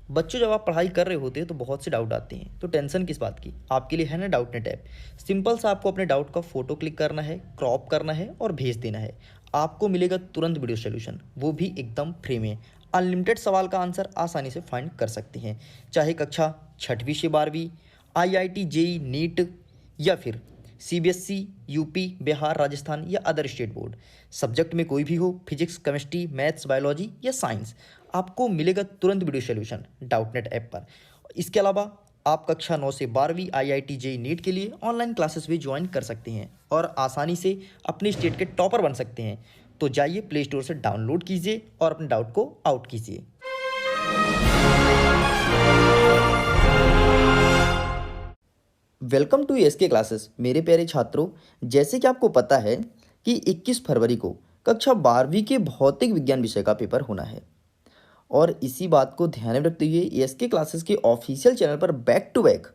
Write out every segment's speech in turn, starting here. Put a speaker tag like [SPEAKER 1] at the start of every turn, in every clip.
[SPEAKER 1] बच्चों जब आप पढ़ाई कर रहे होते हैं तो बहुत से डाउट आते हैं, तो टेंशन किस बात की। आपके लिए है ना डाउट नेट ऐप। सिंपल सा आपको अपने डाउट का फोटो क्लिक करना है, क्रॉप करना है और भेज देना है। आपको मिलेगा तुरंत वीडियो सोल्यूशन, वो भी एकदम फ्री में। अनलिमिटेड सवाल का आंसर आसानी से फाइंड कर सकते हैं, चाहे कक्षा छठवीं से 12वीं, IIT जेई नीट या फिर CBSE, यूपी, बिहार, राजस्थान या अदर स्टेट बोर्ड। सब्जेक्ट में कोई भी हो, फिजिक्स, केमिस्ट्री, मैथ्स, बायोलॉजी या साइंस, आपको मिलेगा तुरंत वीडियो सोल्यूशन डाउटनेट ऐप पर। इसके अलावा आप कक्षा 9 से 12वीं IIT जेई नीट के लिए ऑनलाइन क्लासेस भी ज्वाइन कर सकते हैं और आसानी से अपने स्टेट के टॉपर बन सकते हैं। तो जाइए प्ले स्टोर से डाउनलोड कीजिए और अपने डाउट को आउट कीजिए। वेलकम टू एसके क्लासेस मेरे प्यारे छात्रों। जैसे कि आपको पता है कि 21 फरवरी को कक्षा 12वीं के भौतिक विज्ञान विषय का पेपर होना है और इसी बात को ध्यान में रखते हुए एसके क्लासेस के ऑफिशियल चैनल पर बैक टू बैक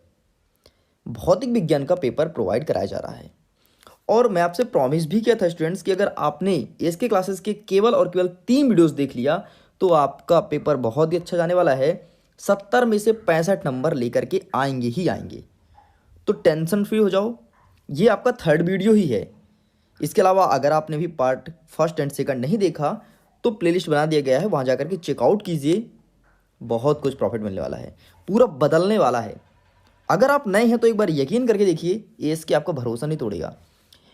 [SPEAKER 1] भौतिक विज्ञान का पेपर प्रोवाइड कराया जा रहा है। और मैं आपसे प्रॉमिस भी किया था स्टूडेंट्स कि अगर आपने एसके क्लासेस के केवल और केवल 3 वीडियोस देख लिया तो आपका पेपर बहुत ही अच्छा जाने वाला है। 70 में से 65 नंबर लेकर के आएंगे ही आएंगे। तो टेंशन फ्री हो जाओ, ये आपका थर्ड वीडियो ही है। इसके अलावा अगर आपने भी पार्ट फर्स्ट एंड सेकंड नहीं देखा तो प्लेलिस्ट बना दिया गया है, वहाँ जाकर के चेकआउट कीजिए। बहुत कुछ प्रॉफिट मिलने वाला है, पूरा बदलने वाला है। अगर आप नए हैं तो एक बार यकीन करके देखिए, ये इसके आपका भरोसा नहीं तोड़ेगा।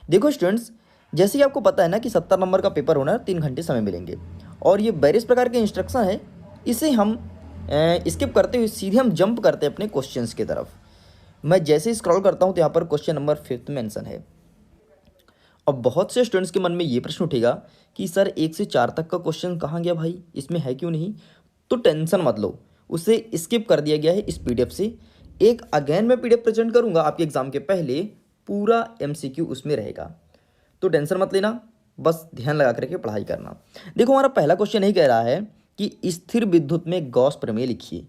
[SPEAKER 1] देखो स्टूडेंट्स, जैसे कि आपको पता है ना कि 70 नंबर का पेपर होना है, 3 घंटे समय मिलेंगे और ये वेरियस प्रकार के इंस्ट्रक्शन है। इसे हम स्किप करते हुए सीधे हम जंप करते हैं अपने क्वेश्चंस की तरफ। मैं जैसे ही स्क्रॉल करता हूँ तो यहाँ पर क्वेश्चन नंबर 5 मेंशन है। अब बहुत से स्टूडेंट्स के मन में ये प्रश्न उठेगा कि सर 1 से 4 तक का क्वेश्चन कहाँ गया भाई, इसमें है क्यों नहीं। तो टेंशन मत लो, उसे स्किप कर दिया गया है इस PDF से। एक अगेन मैं PDF प्रेजेंट करूँगा आपके एग्जाम के पहले, पूरा MCQ उसमें रहेगा। तो टेंशन मत लेना, बस ध्यान लगा करके पढ़ाई करना। देखो हमारा पहला क्वेश्चन यही कह रहा है कि स्थिर विद्युत में गॉस प्रमेय लिखिए।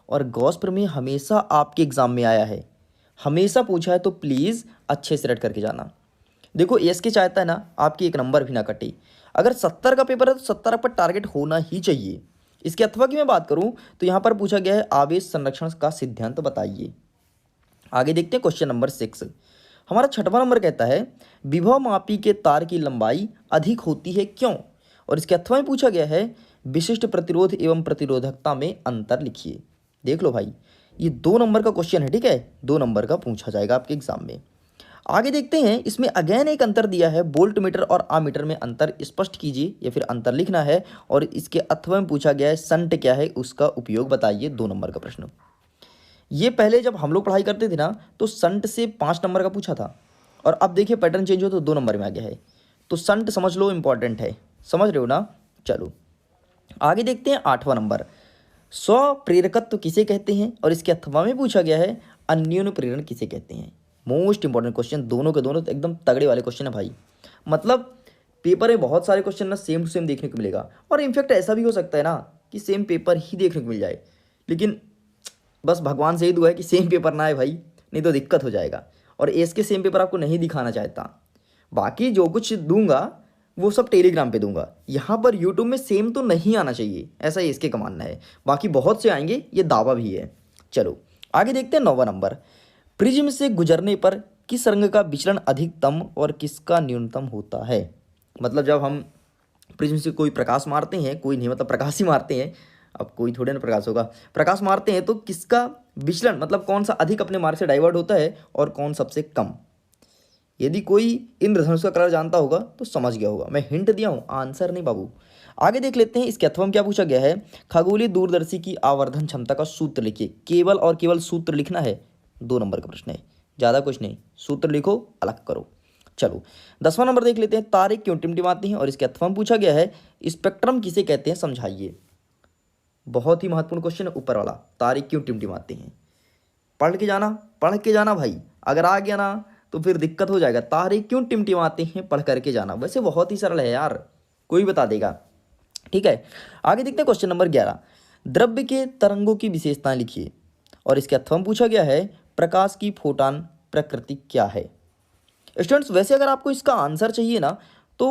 [SPEAKER 1] और गॉस प्रमेय हमेशा आपके एग्जाम में आया है, हमेशा पूछा है, तो प्लीज़ अच्छे से रट करके जाना। देखो एसके चाहता है ना आपकी एक नंबर भी ना कटे। अगर 70 का पेपर है तो 70 पर टारगेट होना ही चाहिए। इसके अथवा की मैं बात करूं तो यहाँ पर पूछा गया है आवेश संरक्षण का सिद्धांत बताइए। आगे देखते हैं क्वेश्चन नंबर 6। हमारा 6वां नंबर कहता है विभव मापी के तार की लंबाई अधिक होती है क्यों। और इसके अथवा में पूछा गया है विशिष्ट प्रतिरोध एवं प्रतिरोधकता में अंतर लिखिए। देख लो भाई, ये 2 नंबर का क्वेश्चन है, ठीक है, 2 नंबर का पूछा जाएगा आपके एग्जाम में। आगे देखते हैं, इसमें अगेन एक अंतर दिया है, वोल्ट मीटर और आमीटर में अंतर स्पष्ट कीजिए या फिर अंतर लिखना है। और इसके अथवा में पूछा गया है संट क्या है, उसका उपयोग बताइए, 2 नंबर का प्रश्न। ये पहले जब हम लोग पढ़ाई करते थे ना तो संट से 5 नंबर का पूछा था और अब देखिए पैटर्न चेंज हो तो 2 नंबर में आ गया है। तो संट समझ लो इंपॉर्टेंट है, समझ रहे हो ना। चलो आगे देखते हैं 8वां नंबर, स्वप्रेरकत्व किसे कहते हैं। और इसके अथवा में पूछा गया है अन्योन्य प्रेरण किसे कहते हैं। मोस्ट इंपॉर्टेंट क्वेश्चन, दोनों के दोनों एकदम तगड़े वाले क्वेश्चन है भाई। मतलब पेपर में बहुत सारे क्वेश्चन ना सेम टू सेम देखने को मिलेगा और इनफैक्ट ऐसा भी हो सकता है ना कि सेम पेपर ही देखने को मिल जाए, लेकिन बस भगवान से ही दुआ है कि सेम पेपर ना आए भाई, नहीं तो दिक्कत हो जाएगा। और एस के सेम पेपर आपको नहीं दिखाना चाहता। बाकी जो कुछ दूंगा वो सब टेलीग्राम पे दूंगा, यहाँ पर यूट्यूब में सेम तो नहीं आना चाहिए, ऐसा ही इसके का मानना है। बाकी बहुत से आएंगे, ये दावा भी है। चलो आगे देखते हैं 9वां नंबर, प्रिज्म से गुजरने पर किस रंग का विचलन अधिकतम और किसका न्यूनतम होता है। मतलब जब हम प्रिज्म से कोई प्रकाश मारते हैं, कोई नहीं मतलब प्रकाश ही मारते हैं, अब कोई थोड़े ना प्रकाश होगा, प्रकाश मारते हैं तो किसका विचलन मतलब कौन सा अधिक अपने मार्ग से डाइवर्ट होता है और कौन सबसे कम। यदि कोई इंद्रधनुष का कलर जानता होगा तो समझ गया होगा, मैं हिंट दिया हूँ, आंसर नहीं बाबू। आगे देख लेते हैं, इसके अथवा में क्या पूछा गया है, खगोलीय दूरदर्शी की आवर्धन क्षमता का सूत्र लिखिए। केवल और केवल सूत्र लिखना है, 2 नंबर का प्रश्न है, ज़्यादा कुछ नहीं, सूत्र लिखो अलग करो। चलो 10वां नंबर देख लेते हैं, तारे क्यों टिमटिमाती हैं। और इसके अथवा में पूछा गया है स्पेक्ट्रम किसे कहते हैं, समझाइए। बहुत ही महत्वपूर्ण क्वेश्चन है ऊपर वाला, तारे क्यों टिमटिमाते हैं। पढ़ के जाना, पढ़ के जाना भाई, अगर आ गया ना तो फिर दिक्कत हो जाएगा। तारे क्यों टिमटिमाते हैं, पढ़ करके जाना। वैसे बहुत ही सरल है यार, कोई बता देगा, ठीक है। आगे देखते हैं क्वेश्चन नंबर 11, द्रव्य के तरंगों की विशेषताएं लिखिए। और इसके अथवा में पूछा गया है प्रकाश की फोटान प्रकृति क्या है। स्टूडेंट्स वैसे अगर आपको इसका आंसर चाहिए ना तो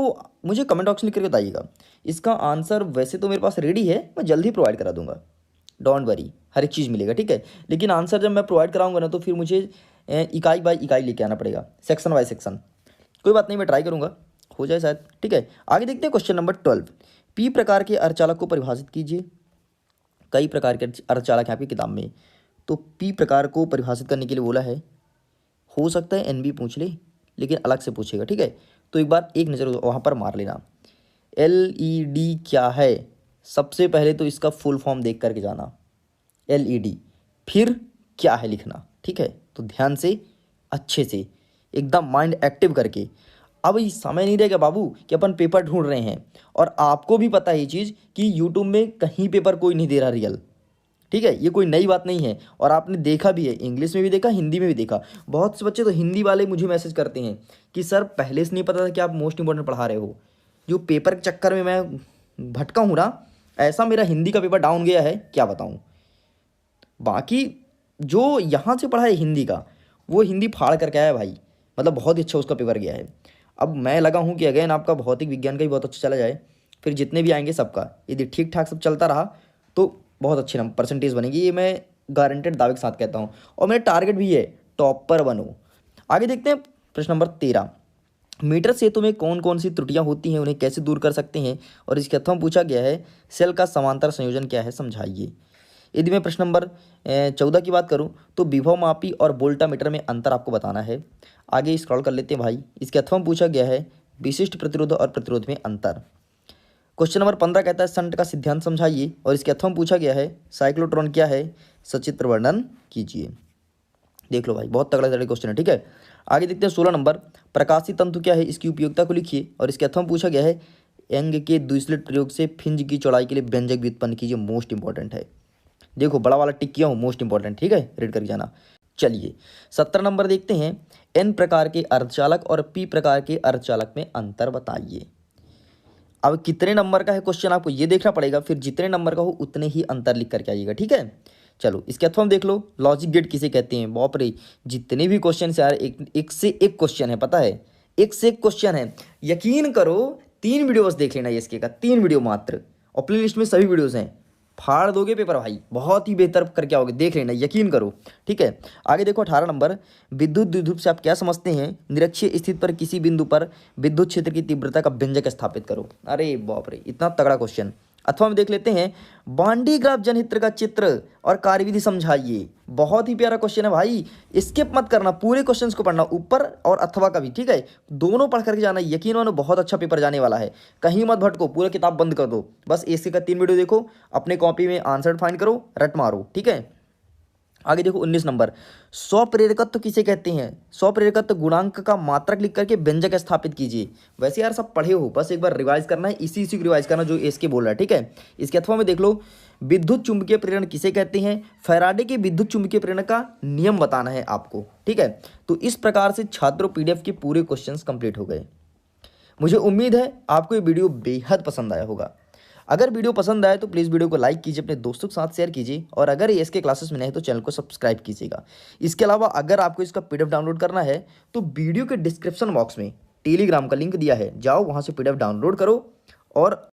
[SPEAKER 1] मुझे कमेंट बॉक्स में लिख करके बताइएगा। इसका आंसर वैसे तो मेरे पास रेडी है, मैं जल्दी प्रोवाइड करा दूंगा। डोंट वरी, हर एक चीज़ मिलेगा, ठीक है। लेकिन आंसर जब मैं प्रोवाइड कराऊंगा ना तो फिर मुझे इकाई बाय इकाई लेके आना पड़ेगा, सेक्शन बाय सेक्शन। कोई बात नहीं, मैं ट्राई करूंगा, हो जाए शायद, ठीक है। आगे देखते हैं क्वेश्चन नंबर 12। पी प्रकार के अर्धचालक को परिभाषित कीजिए। कई प्रकार के अर्धचालक हैं आपकी किताब में, तो पी प्रकार को परिभाषित करने के लिए बोला है। हो सकता है एनबी पूछ ले, लेकिन अलग से पूछेगा, ठीक है। तो एक बार एक नज़र वहाँ पर मार लेना। एलईडी क्या है, सबसे पहले तो इसका फुल फॉर्म देख करके जाना, एलईडी, फिर क्या है लिखना, ठीक है। तो ध्यान से, अच्छे से, एकदम माइंड एक्टिव करके। अब ये समय नहीं रहेगा बाबू कि अपन पेपर ढूंढ रहे हैं, और आपको भी पता है ये चीज़ कि यूट्यूब में कहीं पेपर कोई नहीं दे रहा रियल, ठीक है। ये कोई नई बात नहीं है, और आपने देखा भी है, इंग्लिश में भी देखा, हिंदी में भी देखा। बहुत से बच्चे तो हिंदी वाले मुझे मैसेज करते हैं कि सर पहले से नहीं पता था कि आप मोस्ट इंपॉर्टेंट पढ़ा रहे हो। जो पेपर के चक्कर में मैं भटका हूँ ना, ऐसा मेरा हिंदी का पेपर डाउन गया है, क्या बताऊँ। बाकी जो यहाँ से पढ़ा है हिंदी का, वो हिंदी फाड़ करके आया भाई, मतलब बहुत ही अच्छा उसका पेपर गया है। अब मैं लगा हूँ कि अगेन आपका भौतिक विज्ञान का भी बहुत अच्छा चला जाए, फिर जितने भी आएंगे सबका, यदि ठीक ठाक सब चलता रहा तो बहुत अच्छी नंबर परसेंटेज बनेगी, ये मैं गारंटेड दावे के साथ कहता हूँ। और मेरा टारगेट भी है टॉपर बनो। आगे देखते हैं प्रश्न नंबर 13। मीटर सेतु में कौन कौन सी त्रुटियां होती हैं, उन्हें कैसे दूर कर सकते हैं, और इसके अथवा पूछा गया है सेल का समांतर संयोजन क्या है, समझाइए। यदि मैं प्रश्न नंबर 14 की बात करूं तो विभव मापी और वोल्टामीटर में अंतर आपको बताना है। आगे स्क्रॉल कर लेते हैं भाई। इसके अथवा पूछा गया है विशिष्ट प्रतिरोध और प्रतिरोध में अंतर। क्वेश्चन नंबर 15 कहता है संट का सिद्धांत समझाइए, और इसके अथवा पूछा गया है साइक्लोट्रॉन क्या है, सचित्र वर्णन कीजिए। देख लो भाई, बहुत तगड़ा तगड़ा क्वेश्चन है, ठीक है। आगे देखते हैं 16 नंबर, प्रकाशीय तंतु क्या है, इसकी उपयोगिता को लिखिए, और इसके अथवा पूछा गया है यंग के द्विस्लिट प्रयोग से फिंज की चौड़ाई के लिए व्यंजक व्युत्पन्न कीजिए, मोस्ट इंपॉर्टेंट है। देखो बड़ा वाला टिक किया हूँ, मोस्ट इंपॉर्टेंट, ठीक है, रीड करके जाना। चलिए 17 नंबर देखते हैं, एन प्रकार के अर्धचालक और पी प्रकार के अर्धचालक में अंतर बताइए। अब कितने नंबर का है क्वेश्चन आपको ये देखना पड़ेगा, फिर जितने नंबर का हो उतने ही अंतर लिख करके आइएगा, ठीक है। चलो इसके अथवा देख लो, लॉजिक गेट किसे कहते हैं। बाप रे, जितने भी क्वेश्चन है यार, एक से एक क्वेश्चन है, पता है, एक से एक क्वेश्चन है। यकीन करो 3 वीडियो बस देख लेना इसके का, 3 वीडियो मात्र, और प्ले लिस्ट में सभी वीडियोज़ हैं। फाड़ दोगे पेपर भाई, बहुत ही बेहतर करके आओगे, देख लेना, यकीन करो, ठीक है। आगे देखो 18 नंबर, विद्युत द्विध्रुव से आप क्या समझते हैं, निरक्षीय स्थिति पर किसी बिंदु पर विद्युत क्षेत्र की तीव्रता का व्यंजक स्थापित करो। अरे बाप रे, इतना तगड़ा क्वेश्चन। अथवा में देख लेते हैं बांडी ग्राफ जनहित्र का चित्र और कार्यविधि समझाइए। बहुत ही प्यारा क्वेश्चन है भाई, स्किप मत करना, पूरे क्वेश्चंस को पढ़ना, ऊपर और अथवा का भी, ठीक है, दोनों पढ़ करके जाना। यकीन मानो बहुत अच्छा पेपर जाने वाला है, कहीं मत भटको, पूरा किताब बंद कर दो, बस इसके का 3 वीडियो देखो, अपने कॉपी में आंसर फाइंड करो, रट मारो, ठीक है। आगे देखो 19 नंबर, स्वप्रेरकत्व किसे कहते हैं, स्वप्रेरकत्व गुणांक का मात्रक लिख करके व्यंजक स्थापित कीजिए। वैसे यार सब पढ़े हो, बस एक बार रिवाइज करना है, इसी को रिवाइज करना जो इसके बोल रहा है, ठीक है। इसके अथवा में देख लो, विद्युत चुंबकीय प्रेरण किसे कहते हैं, फैराडे के विद्युत चुंबकीय प्रेरण का नियम बताना है आपको, ठीक है। तो इस प्रकार से छात्रों PDF के पूरे क्वेश्चन कंप्लीट हो गए। मुझे उम्मीद है आपको ये वीडियो बेहद पसंद आया होगा। अगर वीडियो पसंद आए तो प्लीज़ वीडियो को लाइक कीजिए, अपने दोस्तों के साथ शेयर कीजिए, और अगर ये इसके क्लासेस में नहीं तो चैनल को सब्सक्राइब कीजिएगा। इसके अलावा अगर आपको इसका PDF डाउनलोड करना है तो वीडियो के डिस्क्रिप्शन बॉक्स में टेलीग्राम का लिंक दिया है, जाओ वहाँ से PDF डाउनलोड करो और